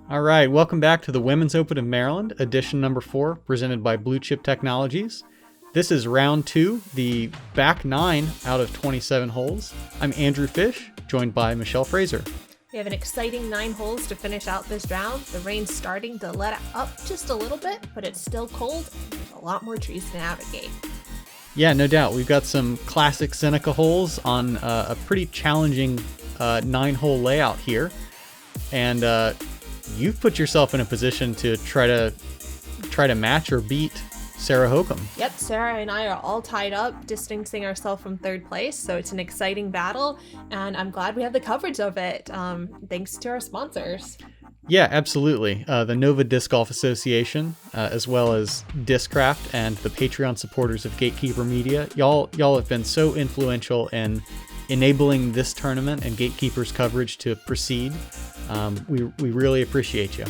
All right, welcome back to the Women's Open of Maryland, edition number 4, presented by BlueChip Technologies. This is round 2, the back 9 out of 27 holes. I'm Andrew Fish, joined by Michelle Frazer. We have an exciting 9 holes to finish out this round. The rain's starting to let up just a little bit, but it's still cold. There's a lot more trees to navigate. Yeah, no doubt. We've got some classic Seneca holes on a pretty challenging 9-hole layout here. And you've put yourself in a position to try to match or beat Sarah Hokom. Yep, Sarah and I are all tied up, distancing ourselves from third place, so it's an exciting battle, and I'm glad we have the coverage of it, thanks to our sponsors. Yeah, absolutely. The Nova Disc Golf Association, as well as Discraft and the Patreon supporters of Gatekeeper Media. Y'all have been so influential in enabling this tournament and Gatekeeper's coverage to proceed. We really appreciate you.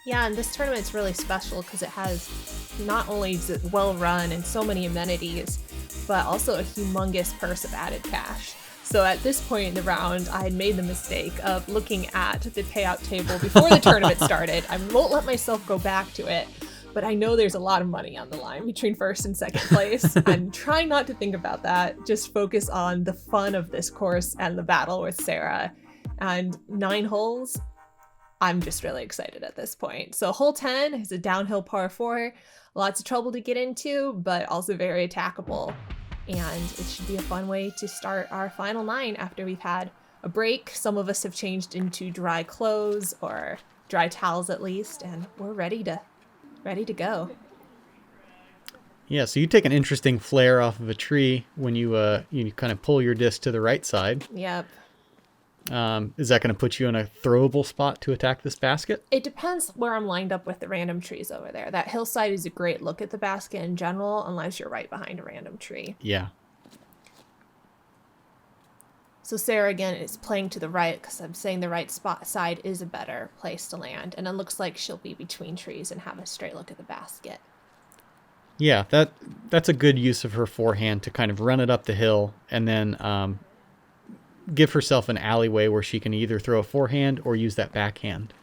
Yeah, and this tournament's really special because it has not only is it well run and so many amenities, but also a humongous purse of added cash. So at this point in the round, I had made the mistake of looking at the payout table before the tournament started. I won't let myself go back to it, but I know there's a lot of money on the line between first and second place. I'm trying not to think about that, just focus on the fun of this course and the battle with Sarah. And 9 holes, I'm just really excited at this point. So hole 10 is a downhill par 4, lots of trouble to get into, but also very attackable. And it should be a fun way to start our final 9 after we've had a break. Some of us have changed into dry clothes or dry towels at least, and we're ready to go. Yeah, so you take an interesting flare off of a tree when you kind of pull your disc to the right side. Yep. Is that going to put you in a throwable spot to attack this basket? It depends where I'm lined up with the random trees over there. That hillside is a great look at the basket in general, unless you're right behind a random tree. Yeah. So Sarah, again, is playing to the right because I'm saying the right spot side is a better place to land. And it looks like she'll be between trees and have a straight look at the basket. Yeah, that's a good use of her forehand to kind of run it up the hill and then give herself an alleyway where she can either throw a forehand or use that backhand.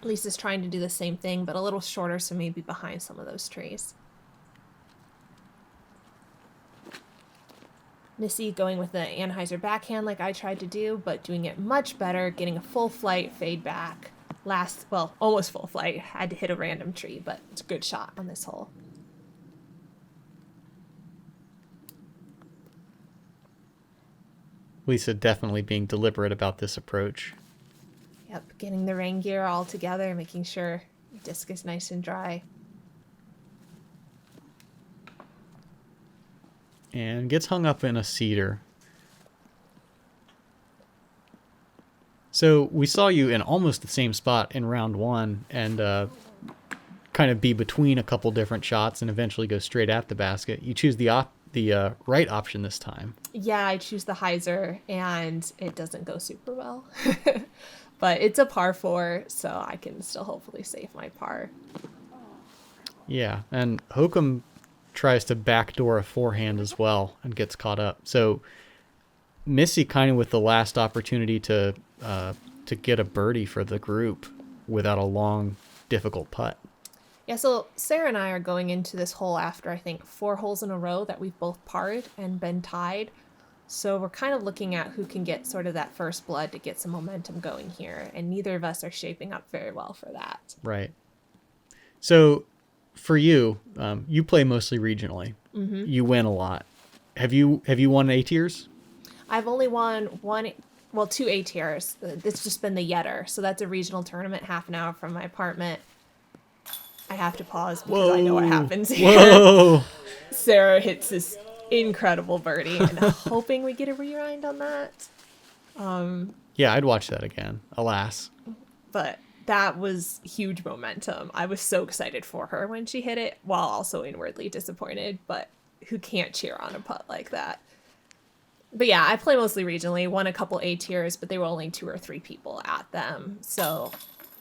Lisa's trying to do the same thing, but a little shorter, so maybe behind some of those trees. Missy going with the Anheuser backhand like I tried to do, but doing it much better, getting a full flight, fade back. Almost full flight. Had to hit a random tree, but it's a good shot on this hole. Lisa definitely being deliberate about this approach. Yep, getting the rain gear all together, making sure the disc is nice and dry. And gets hung up in a cedar. So we saw you in almost the same spot in round 1 and kind of be between a couple different shots and eventually go straight at the basket. You choose the right option this time. Yeah, I choose the hyzer, and it doesn't go super well. But it's a par 4, so I can still hopefully save my par. Yeah, and Hokom tries to backdoor a forehand as well and gets caught up. So Missy kind of with the last opportunity to get a birdie for the group without a long, difficult putt. Yeah, so Sarah and I are going into this hole after, I think, 4 holes in a row that we've both parred and been tied. So we're kind of looking at who can get sort of that first blood to get some momentum going here. And neither of us are shaping up very well for that. Right. So for you, you play mostly regionally. Mm-hmm. You win a lot. Have you won A-tiers? I've only won 2 A-tiers. It's just been the Yetter. So that's a regional tournament half an hour from my apartment. I have to pause because I know what happens here. Whoa. Sarah hits this incredible birdie, and I'm hoping we get a rewind on that. Yeah, I'd watch that again, alas. But that was huge momentum. I was so excited for her when she hit it, while also inwardly disappointed, but who can't cheer on a putt like that? But yeah, I play mostly regionally, won a couple A-tiers, but they were only 2 or 3 people at them. So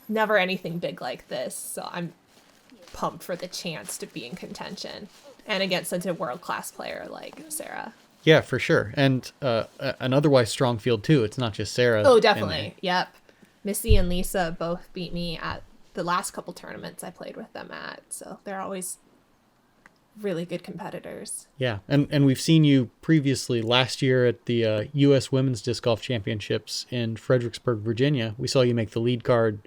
never anything big like this. So I'm pumped for the chance to be in contention and against such a world-class player like Sarah. Yeah, for sure. And an otherwise strong field too. It's not just Sarah. Oh, definitely. Yep. Missy and Lisa both beat me at the last couple tournaments I played with them at. So they're always really good competitors. Yeah, and we've seen you previously last year at the U.S. Women's Disc Golf Championships in Fredericksburg, Virginia. We saw you make the lead card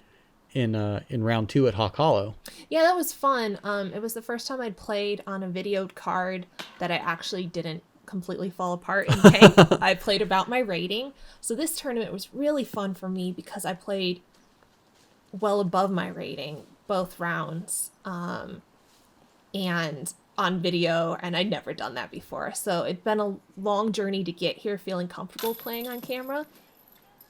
in round 2 at Hawk Hollow. Yeah, that was fun. It was the first time I'd played on a videoed card that I actually didn't completely fall apart in tank. I played about my rating. So this tournament was really fun for me because I played well above my rating both rounds. And on video, and I'd never done that before. So it'd been a long journey to get here feeling comfortable playing on camera.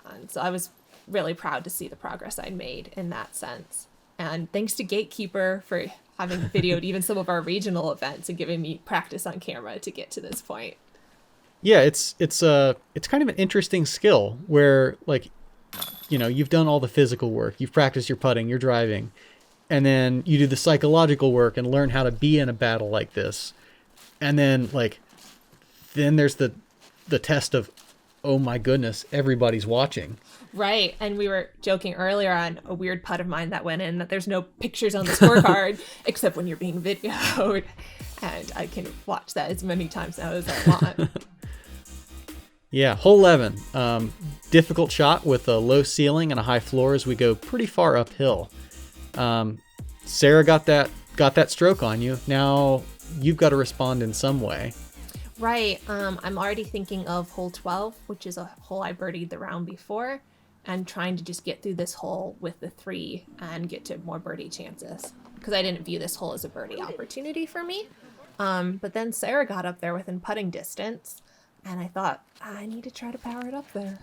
And so I was really proud to see the progress I'd made in that sense. And thanks to Gatekeeper for having videoed even some of our regional events and giving me practice on camera to get to this point. Yeah, it's kind of an interesting skill where, like, you know, you've done all the physical work, you've practiced your putting, your driving, and then you do the psychological work and learn how to be in a battle like this. And then there's the test of, oh my goodness, everybody's watching. Right. And we were joking earlier on a weird putt of mine that went in that there's no pictures on the scorecard except when you're being videoed. And I can watch that as many times now as I want. Yeah, hole 11. Difficult shot with a low ceiling and a high floor as we go pretty far uphill. Sarah got that stroke on you. Now you've got to respond in some way. Right. I'm already thinking of hole 12, which is a hole I birdied the round before, and trying to just get through this hole with the 3 and get to more birdie chances, because I didn't view this hole as a birdie opportunity for me. But then Sarah got up there within putting distance, and I thought, I need to try to power it up there.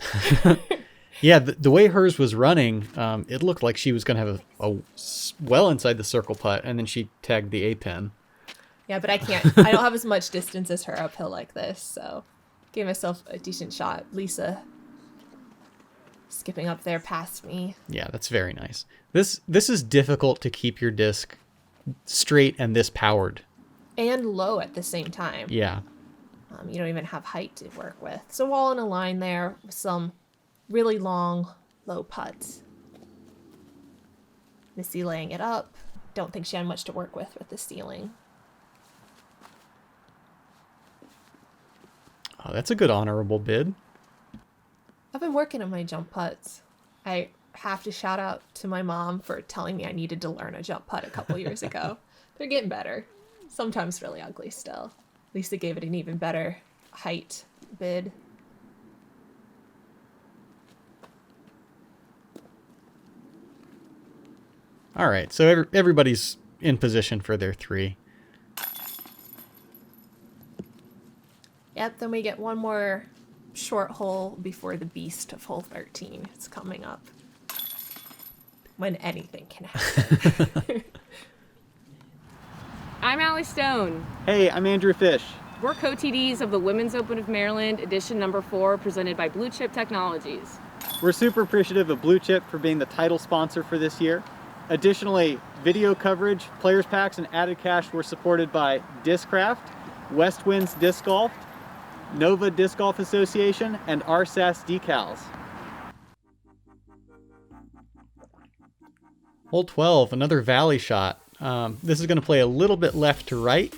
Yeah, the way hers was running, it looked like she was going to have a well inside the circle putt, and then she tagged the A-pin. Yeah, but I don't have as much distance as her uphill like this, so gave myself a decent shot. Lisa skipping up there past me. Yeah, that's very nice. This is difficult to keep your disc straight and this powered. And low at the same time. Yeah. You don't even have height to work with. So all in a line there with some really long, low putts. Missy laying it up. Don't think she had much to work with the ceiling. Oh, that's a good honorable bid. I've been working on my jump putts. I have to shout out to my mom for telling me I needed to learn a jump putt a couple years ago. They're getting better. Sometimes really ugly still. Lisa gave it an even better height bid. All right, so everybody's in position for their 3. Yep, then we get one more short hole before the beast of hole 13. It's coming up. When anything can happen. I'm Allie Stone. Hey, I'm Andrew Fish. We're co-TDs of the Women's Open of Maryland, edition number 4, presented by BlueChip Technologies. We're super appreciative of BlueChip for being the title sponsor for this year. Additionally, video coverage, players packs, and added cash were supported by Discraft, West Winds Disc Golf, Nova Disc Golf Association, and RSAS Decals. Hole 12, another valley shot. This is going to play a little bit left to right.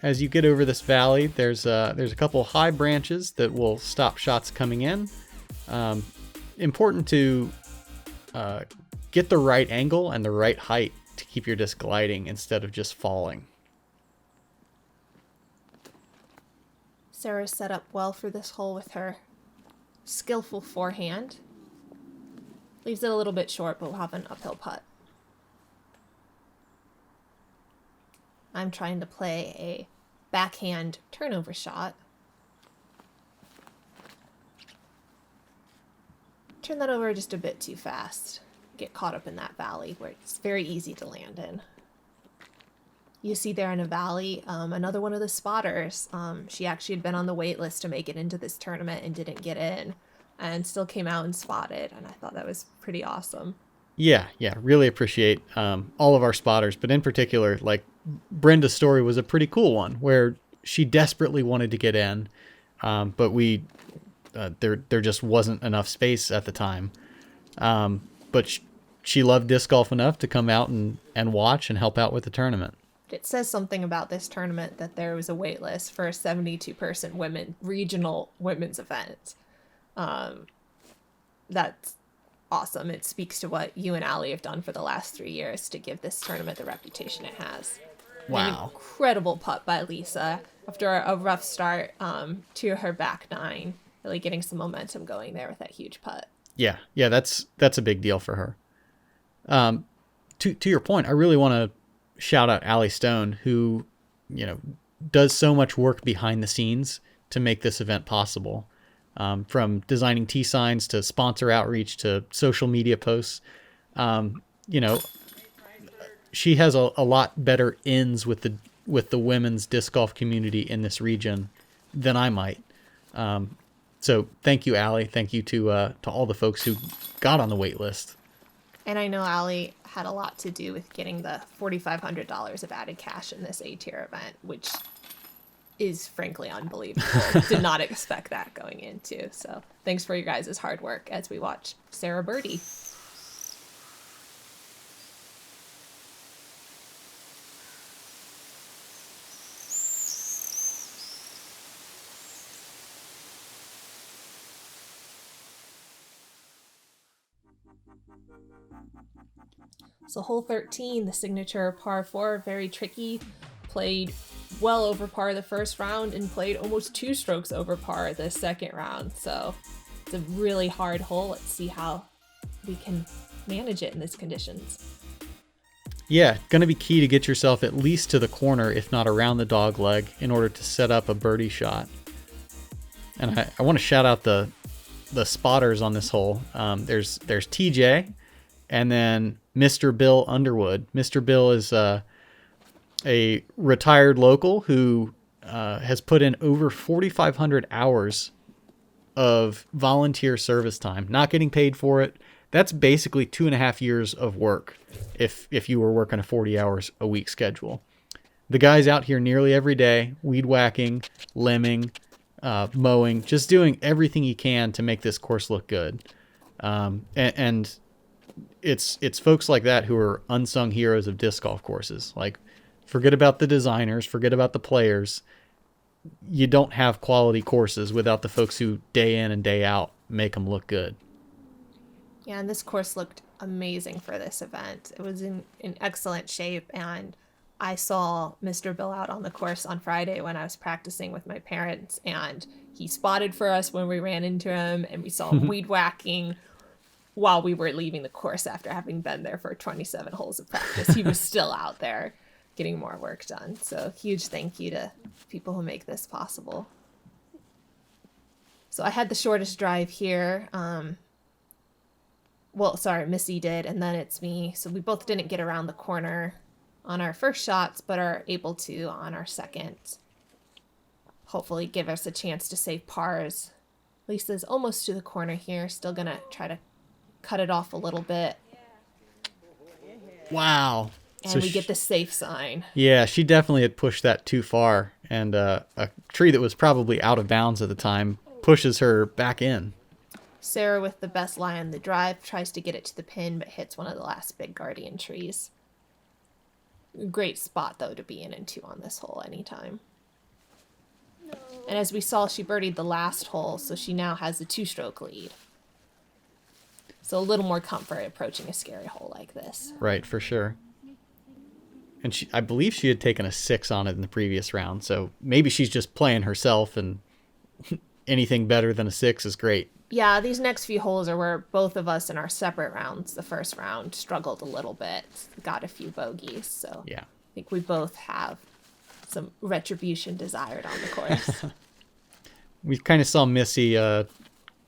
As you get over this valley, there's a couple high branches that will stop shots coming in. Important to get the right angle and the right height to keep your disc gliding instead of just falling. Sarah set up well for this hole with her skillful forehand. Leaves it a little bit short, but we'll have an uphill putt. I'm trying to play a backhand turnover shot. Turn that over just a bit too fast. Get caught up in that valley where it's very easy to land in. You see there in a valley, another one of the spotters. She actually had been on the wait list to make it into this tournament and didn't get in, and still came out and spotted, and I thought that was pretty awesome. Yeah, really appreciate all of our spotters, but in particular, like Brenda's story was a pretty cool one where she desperately wanted to get in, but there just wasn't enough space at the time. but she loved disc golf enough to come out and watch and help out with the tournament. It says something about this tournament that there was a wait list for a 72-person regional women's event. That's awesome. It speaks to what you and Allie have done for the last 3 years to give this tournament the reputation it has. Wow. An incredible putt by Lisa after a rough start to her back nine, really getting some momentum going there with that huge putt. Yeah, that's a big deal for her. To your point, I really want to shout out Allie Stone, who, does so much work behind the scenes to make this event possible. From designing tee signs to sponsor outreach to social media posts. She has a lot better ins with the women's disc golf community in this region than I might. So thank you, Allie. Thank you to all the folks who got on the wait list. And I know Allie had a lot to do with getting the $4,500 of added cash in this A-tier event, which is frankly unbelievable. Did not expect that going into. So thanks for your guys' hard work as we watch Sarah birdie. So hole 13, the signature par 4, very tricky. Played well over par the first round and played almost 2 strokes over par the second round. So it's a really hard hole. Let's see how we can manage it in these conditions. Yeah, going to be key to get yourself at least to the corner, if not around the dog leg, in order to set up a birdie shot. And I want to shout out the spotters on this hole. There's TJ and then Mr. Bill Underwood. Mr. Bill is a retired local who has put in over 4,500 hours of volunteer service time, not getting paid for it. That's basically 2.5 years of work if you were working a 40 hours a week schedule. The guy's out here nearly every day, weed whacking, limbing, mowing, just doing everything he can to make this course look good. And it's folks like that who are unsung heroes of disc golf courses. Like, forget about the designers, forget about the players. You don't have quality courses without the folks who day in and day out make them look good. Yeah, and this course looked amazing for this event. It was in excellent shape, and I saw Mr. Bill out on the course on Friday when I was practicing with my parents, and he spotted for us when we ran into him, and we saw him weed whacking while we were leaving the course after having been there for 27 holes of practice. He was still out there getting more work done. So huge thank you to people who make this possible. So I had the shortest drive here. Missy did, and then it's me. So we both didn't get around the corner on our first shots, but are able to on our second. Hopefully give us a chance to save pars. Lisa's almost to the corner here. Still gonna try to cut it off a little bit. Wow. And so we get the safe sign. Yeah, she definitely had pushed that too far. And a tree that was probably out of bounds at the time pushes her back in. Sarah, with the best lie on the drive, tries to get it to the pin, but hits one of the last big guardian trees. Great spot, though, to be in 2 on this hole anytime. No. And as we saw, she birdied the last hole, so she now has a 2-stroke lead. So a little more comfort approaching a scary hole like this. Right, for sure. And I believe she had taken a 6 on it in the previous round, so maybe she's just playing herself, and anything better than a 6 is great. Yeah, these next few holes are where both of us in our separate rounds, the first round, struggled a little bit, got a few bogeys, so yeah. I think we both have some retribution desired on the course. We kind of saw Missy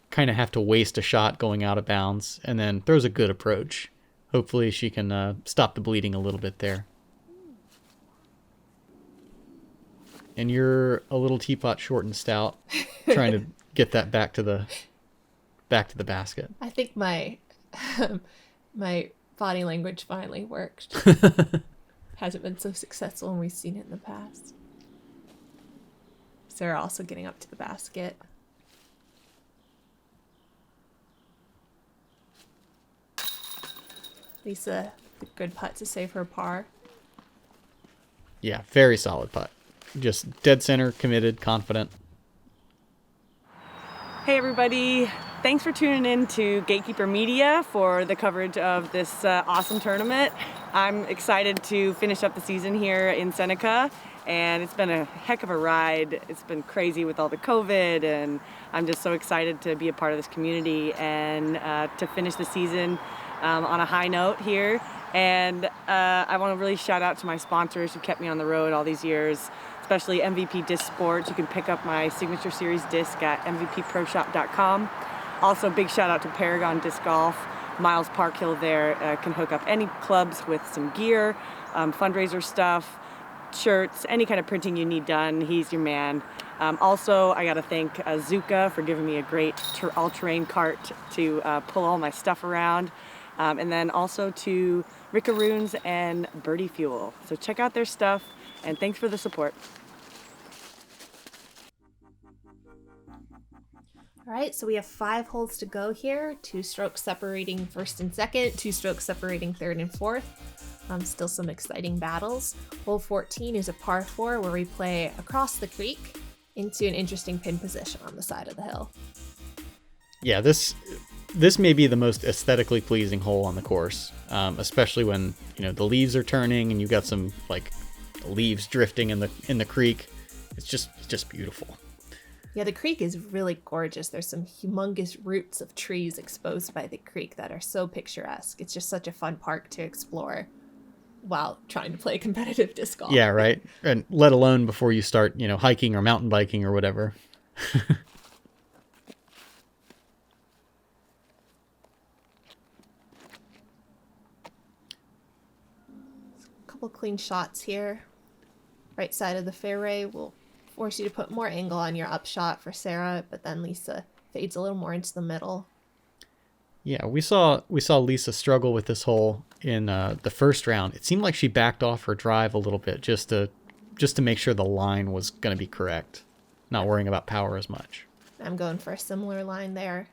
kind of have to waste a shot going out of bounds, and then throws a good approach. Hopefully she can stop the bleeding a little bit there. And you're a little teapot short and stout, trying to get that back to the basket. I think my my body language finally worked. Hasn't been so successful when we've seen it in the past. Sarah also getting up to the basket. Lisa, a good putt to save her par. Yeah, very solid putt. Just dead center, committed, confident. Hey everybody, thanks for tuning in to Gatekeeper Media for the coverage of this awesome tournament. I'm excited to finish up the season here in Seneca, and it's been a heck of a ride. It's been crazy with all the COVID, and I'm just so excited to be a part of this community and to finish the season on a high note here. And I want to really shout out to my sponsors who kept me on the road all these years, especially MVP Disc Sports. You can pick up my Signature Series disc at mvpproshop.com. Also, big shout out to Paragon Disc Golf. Miles Parkhill there can hook up any clubs with some gear, fundraiser stuff, shirts, any kind of printing you need done. He's your man. Also, I got to thank Zuka for giving me a great all-terrain cart to pull all my stuff around. And then also to Rickaroons and Birdie Fuel. So check out their stuff, and thanks for the support. All right, so we have 5 holes to go here. 2 strokes separating first and second, 2 strokes separating third and fourth. Still some exciting battles. Hole 14 is a par 4 where we play across the creek into an interesting pin position on the side of the hill. Yeah, this may be the most aesthetically pleasing hole on the course, especially when the leaves are turning and you got some like leaves drifting in the creek. It's just beautiful. Yeah, the creek is really gorgeous. There's some humongous roots of trees exposed by the creek that are so picturesque. It's just such a fun park to explore while trying to play competitive disc golf. Yeah, right. And let alone before you start, hiking or mountain biking or whatever. Couple clean shots here. Right side of the fairway will force you to put more angle on your upshot for Sarah, but then Lisa fades a little more into the middle. Yeah, we saw Lisa struggle with this hole in the first round. It seemed like she backed off her drive a little bit just to make sure the line was going to be correct, not worrying about power as much. I'm going for a similar line there.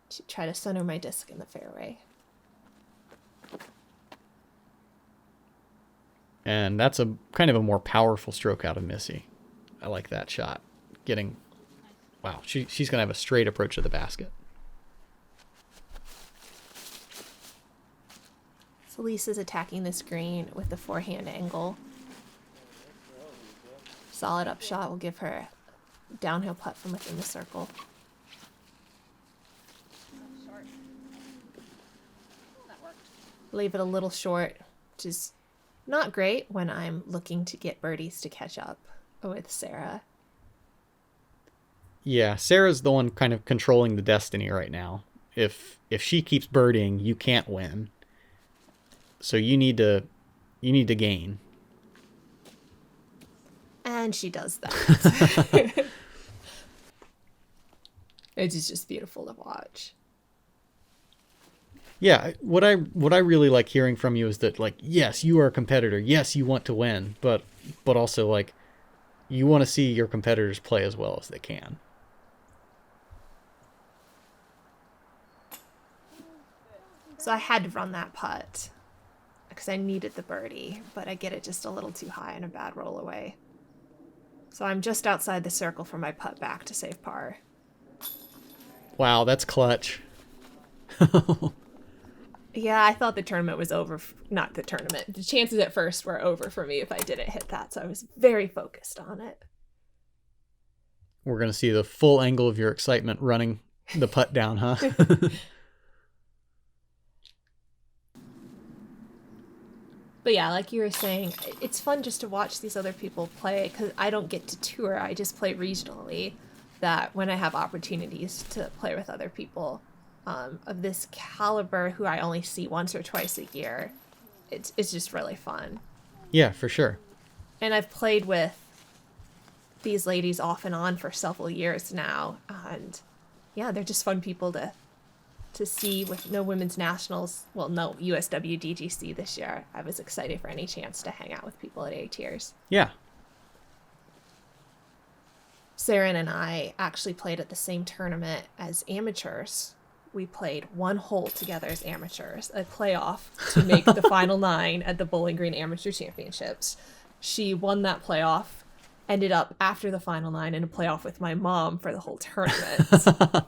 To try to center my disc in the fairway. And that's a kind of a more powerful stroke out of Missy. I like that shot. Wow, she's going to have a straight approach to the basket. So Lisa's attacking this green with the forehand angle. Solid upshot will give her a downhill putt from within the circle. Leave it a little short, which is not great when I'm looking to get birdies to catch up with Sarah. Yeah, Sarah's the one kind of controlling the destiny right now. If she keeps birdieing, you can't win. So you need to gain. And she does that. It's just beautiful to watch. Yeah, what I really like hearing from you is that, like, yes, you are a competitor. Yes, you want to win, but also, like, you want to see your competitors play as well as they can. So I had to run that putt because I needed the birdie, but I get it just a little too high and a bad roll away. So I'm just outside the circle for my putt back to save par. Wow, that's clutch. Yeah, I thought the tournament was over. Not the tournament. The chances at first were over for me if I didn't hit that, so I was very focused on it. We're going to see the full angle of your excitement running the putt down, huh? But yeah, like you were saying, it's fun just to watch these other people play because I don't get to tour. I just play regionally. That when I have opportunities to play with other people of this caliber who I only see once or twice a year, it's just really fun. Yeah, for sure. And I've played with these ladies off and on for several years now. And yeah, they're just fun people to see with no women's nationals. Well, no USW DGC this year. I was excited for any chance to hang out with people at A tiers. Yeah. Sarah and I actually played at the same tournament as amateurs we played one hole together as amateurs, a playoff to make the final 9 at the Bowling Green Amateur Championships. She won that playoff, ended up after the final 9 in a playoff with my mom for the whole tournament.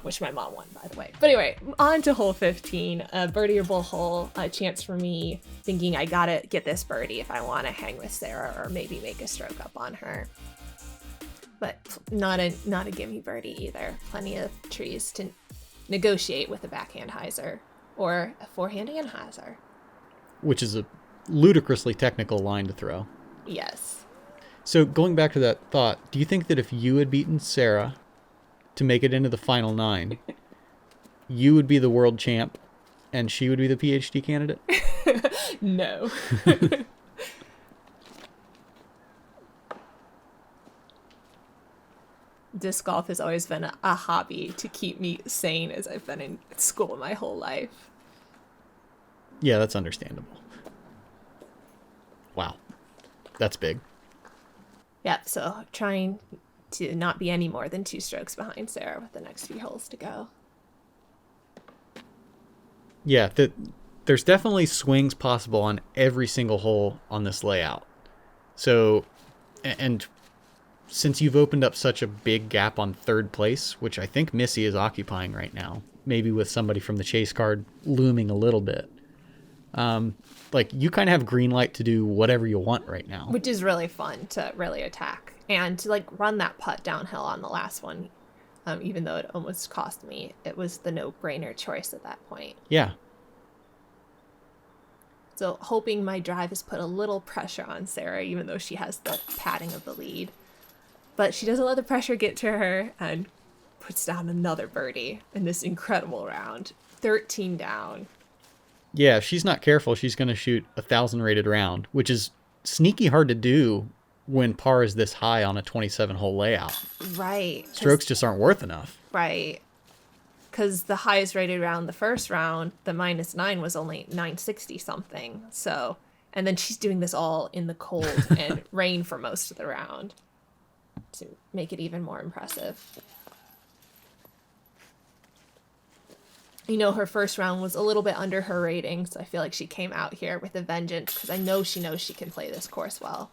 Which my mom won, by the way. But anyway, on to hole 15, a birdieable hole, a chance for me thinking I gotta get this birdie if I want to hang with Sarah or maybe make a stroke up on her. But not a gimme birdie either. Plenty of trees to negotiate with a backhand hyzer or a forehand anhyzer. Which is a ludicrously technical line to throw. Yes. So going back to that thought, do you think that if you had beaten Sarah to make it into the final 9, you would be the world champ and she would be the PhD candidate? No. Disc golf has always been a hobby to keep me sane as I've been in school my whole life. Yeah, that's understandable. Wow. That's big. Yeah, so trying to not be any more than 2 strokes behind Sarah with the next few holes to go. Yeah, there's definitely swings possible on every single hole on this layout. So, and since you've opened up such a big gap on 3rd place, which I think Missy is occupying right now, maybe with somebody from the chase card looming a little bit, like you kind of have green light to do whatever you want right now. Which is really fun to really attack and to like run that putt downhill on the last one. Even though it almost cost me, it was the no-brainer choice at that point. Yeah. So hoping my drive has put a little pressure on Sarah, even though she has the padding of the lead. But she doesn't let the pressure get to her and puts down another birdie in this incredible round. 13 down. Yeah, if she's not careful, she's going to shoot 1,000 rated round, which is sneaky hard to do when par is this high on a 27-hole layout. Right. Strokes just aren't worth enough. Right. Because the highest rated round the first round, the -9 was only 960 something. So, and then she's doing this all in the cold and rain for most of the round to make it even more impressive. You know, her first round was a little bit under her rating, so I feel like she came out here with a vengeance because I know she knows she can play this course well.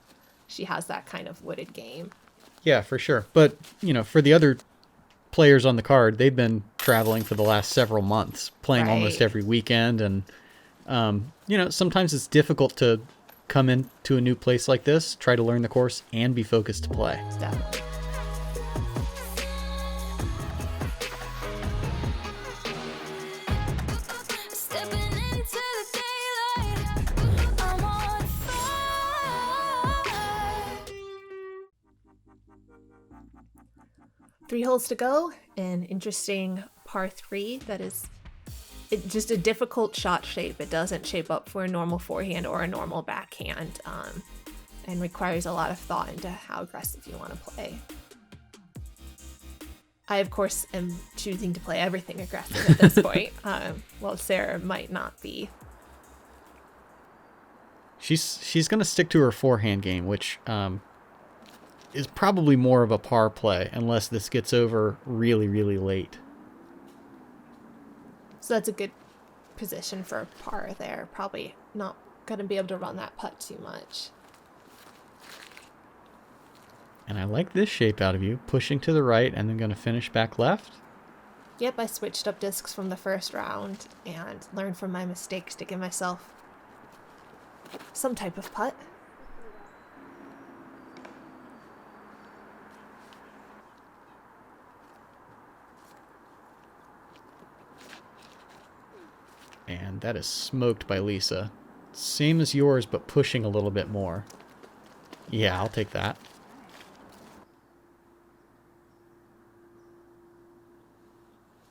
She has that kind of wooded game. Yeah, for sure. But, you know, for the other players on the card, they've been traveling for the last several months, playing almost every weekend. And, you know, sometimes it's difficult to come into a new place like this, try to learn the course, and be focused to play. Definitely. Three holes to go, an interesting par 3 that is just a difficult shot shape. It doesn't shape up for a normal forehand or a normal backhand, and requires a lot of thought into how aggressive you want to play. I, of course, am choosing to play everything aggressive at this point, while Sarah might not be. She's going to stick to her forehand game, which is probably more of a par play unless this gets over really, really late. So that's a good position for a par there. Probably not going to be able to run that putt too much. And I like this shape out of you, pushing to the right and then going to finish back left. Yep, I switched up discs from the first round and learned from my mistakes to give myself some type of putt. And that is smoked by Lisa. Same as yours, but pushing a little bit more. Yeah, I'll take that.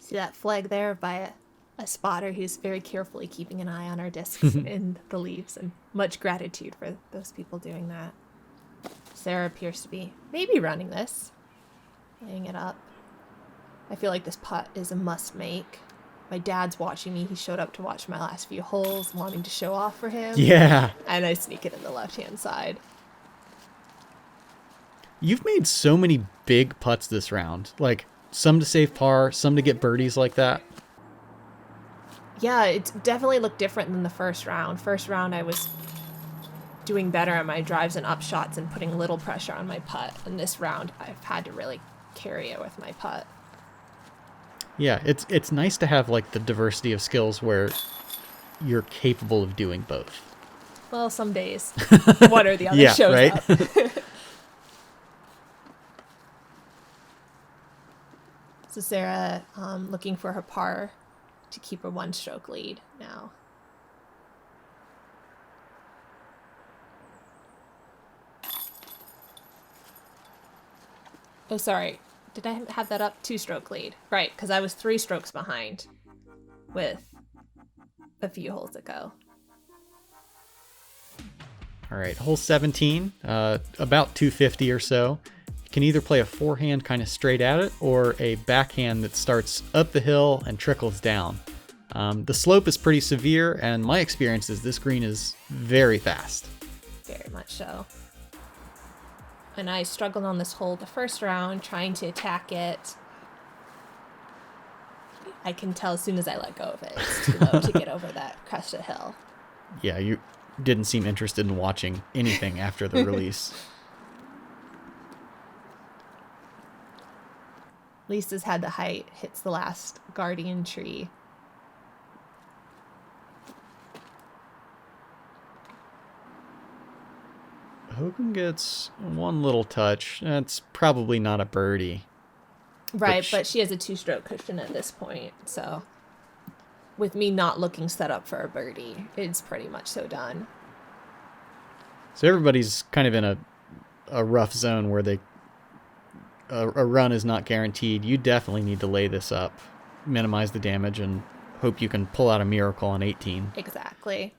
See that flag there by a spotter who's very carefully keeping an eye on our discs in the leaves, and much gratitude for those people doing that. Sarah appears to be maybe running this, laying it up. I feel like this putt is a must make. My dad's watching me. He showed up to watch my last few holes, wanting to show off for him. Yeah. And I sneak it in the left-hand side. You've made so many big putts this round. Like, some to save par, some to get birdies like that. Yeah, it definitely looked different than the first round. First round, I was doing better on my drives and upshots and putting little pressure on my putt. And this round, I've had to really carry it with my putt. Yeah, it's nice to have like the diversity of skills where you're capable of doing both. Well, some days, one or the other shows right? up. So Sarah, looking for her par to keep her one-stroke lead now. Oh, sorry. Did I have that up? 2-stroke lead. Right, because I was 3 strokes behind with a few holes ago. All right, hole 17, about 250 or so. You can either play a forehand kind of straight at it or a backhand that starts up the hill and trickles down. The slope is pretty severe, and my experience is this green is very fast. Very much so. And I struggled on this hole the first round, trying to attack it. I can tell as soon as I let go of it, it's too low to get over that crested hill. Yeah, you didn't seem interested in watching anything after the release. Lisa's had the height, hits the last guardian tree. Hokom gets one little touch. That's probably not a birdie. Right, but she has a 2-stroke cushion at this point, so with me not looking set up for a birdie, it's pretty much so done. So everybody's kind of in a rough zone where a run is not guaranteed. You definitely need to lay this up, minimize the damage, and hope you can pull out a miracle on 18. Exactly.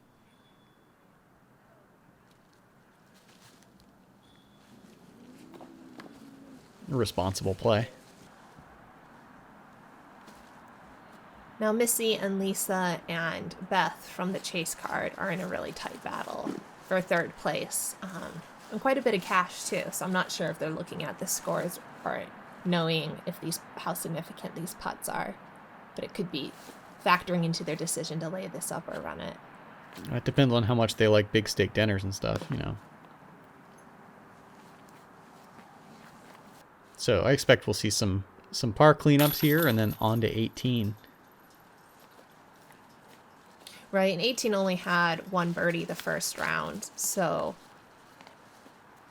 Responsible play. Now Missy and Lisa and Beth from the chase card are in a really tight battle for 3rd place. And quite a bit of cash too, so I'm not sure if they're looking at the scores or knowing if how significant these putts are. But it could be factoring into their decision to lay this up or run it. It depends on how much they like big steak dinners and stuff, you know. So I expect we'll see some par cleanups here and then on to 18. Right, and 18 only had 1 birdie the first round, so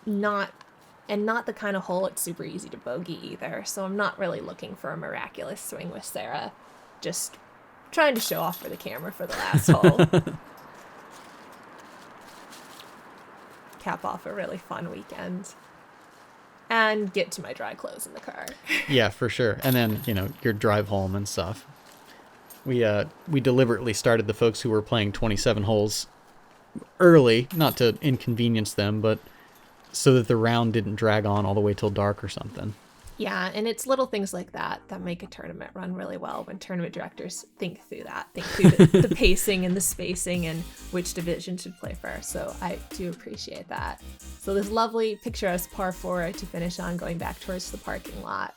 not the kind of hole it's super easy to bogey either. So I'm not really looking for a miraculous swing with Sarah. Just trying to show off for the camera for the last hole. Cap off a really fun weekend. And get to my dry clothes in the car. Yeah, for sure. And then, you know, your drive home and stuff. We deliberately started the folks who were playing 27 holes early, not to inconvenience them, but so that the round didn't drag on all the way till dark or something. Yeah, and it's little things like that that make a tournament run really well when tournament directors think through the pacing and the spacing and which division should play first. So I do appreciate that. So this lovely picturesque par 4 to finish on, going back towards the parking lot.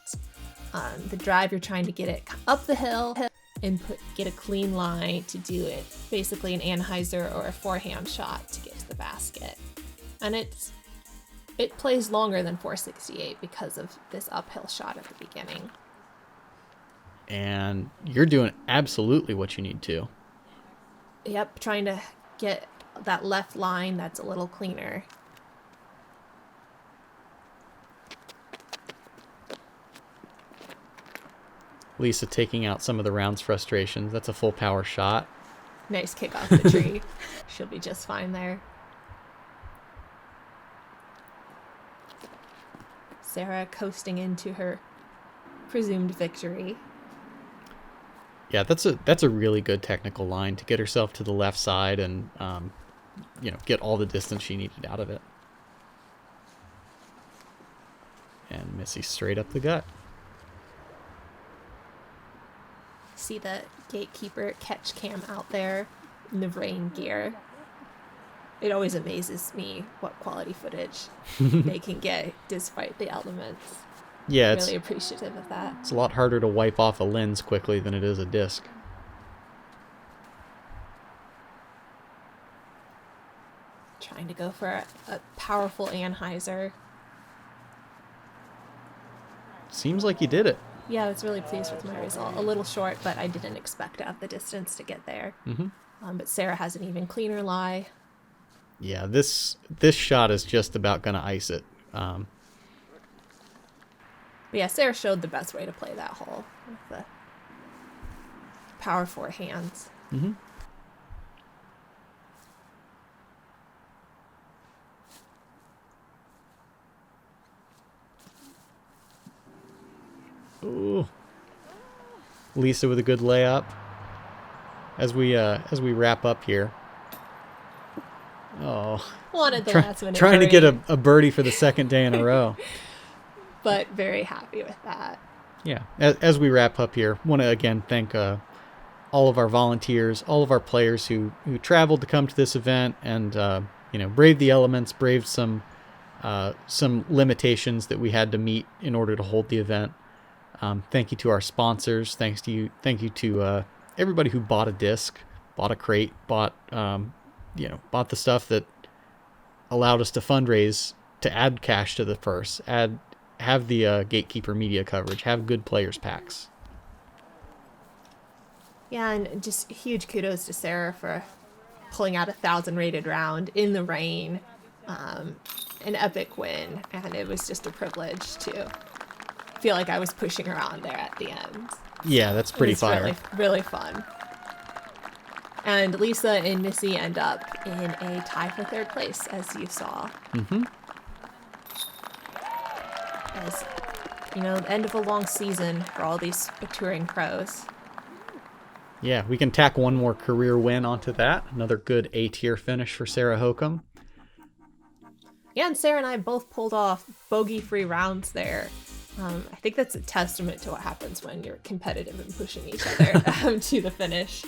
The drive, you're trying to get it up the hill and get a clean line to do it. Basically an Anheuser or a forehand shot to get to the basket. And it plays longer than 468 because of this uphill shot at the beginning. And you're doing absolutely what you need to. Yep, trying to get that left line that's a little cleaner. Lisa taking out some of the round's frustrations. That's a full power shot. Nice kick off the tree. She'll be just fine there. Sarah coasting into her presumed victory. Yeah, that's a really good technical line to get herself to the left side and get all the distance she needed out of it. And Missy straight up the gut. See the Gatekeeper catch cam out there in the rain gear. It always amazes me what quality footage they can get despite the elements. Yeah, really appreciative of that. it's a lot harder to wipe off a lens quickly than it is a disc. Trying to go for a powerful Anheuser. Seems like you did it. Yeah, I was really pleased with my result. A little short, but I didn't expect to have the distance to get there. But Sarah has an even cleaner lie. Yeah, this shot is just about going to ice it. But yeah, Sarah showed the best way to play that hole with the power 4 hands. Ooh. Lisa with a good layup. As we wrap up here. Oh. Wanted the last minute Trying to birdie, get a birdie for the second day in a row. but very happy with that. Yeah. As we wrap up here, want to again thank all of our volunteers, all of our players who traveled to come to this event and braved the elements, braved some limitations that we had to meet in order to hold the event. Thank you to our sponsors. Thank you to everybody who bought a disc, bought a crate, bought the stuff that allowed us to fundraise to add cash to the purse, have the Gatekeeper media coverage, have good players packs. Yeah, and just huge kudos to Sarah for pulling out 1,000 rated round in the rain. An epic win, and it was just a privilege to feel like I was pushing her on there at the end. Yeah, that's pretty fire. Really, really fun. And Lisa and Missy end up in a tie for third place, as you saw. As the end of a long season for all these touring pros. Yeah, we can tack one more career win onto that. Another good A-tier finish for Sarah Hokom. Yeah, and Sarah and I both pulled off bogey-free rounds there. I think that's a testament to what happens when you're competitive and pushing each other to the finish.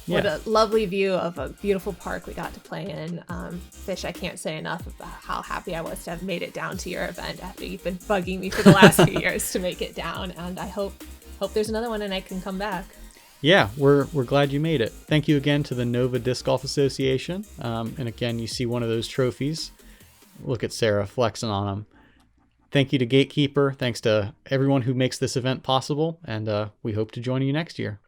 Yeah. What a lovely view of a beautiful park we got to play in. Fish, I can't say enough about how happy I was to have made it down to your event after you've been bugging me for the last few years to make it down. And I hope there's another one and I can come back. Yeah, we're glad you made it. Thank you again to the Nova Disc Golf Association. And again, you see one of those trophies. Look at Sarah flexing on them. Thank you to Gatekeeper. Thanks to everyone who makes this event possible. And we hope to join you next year.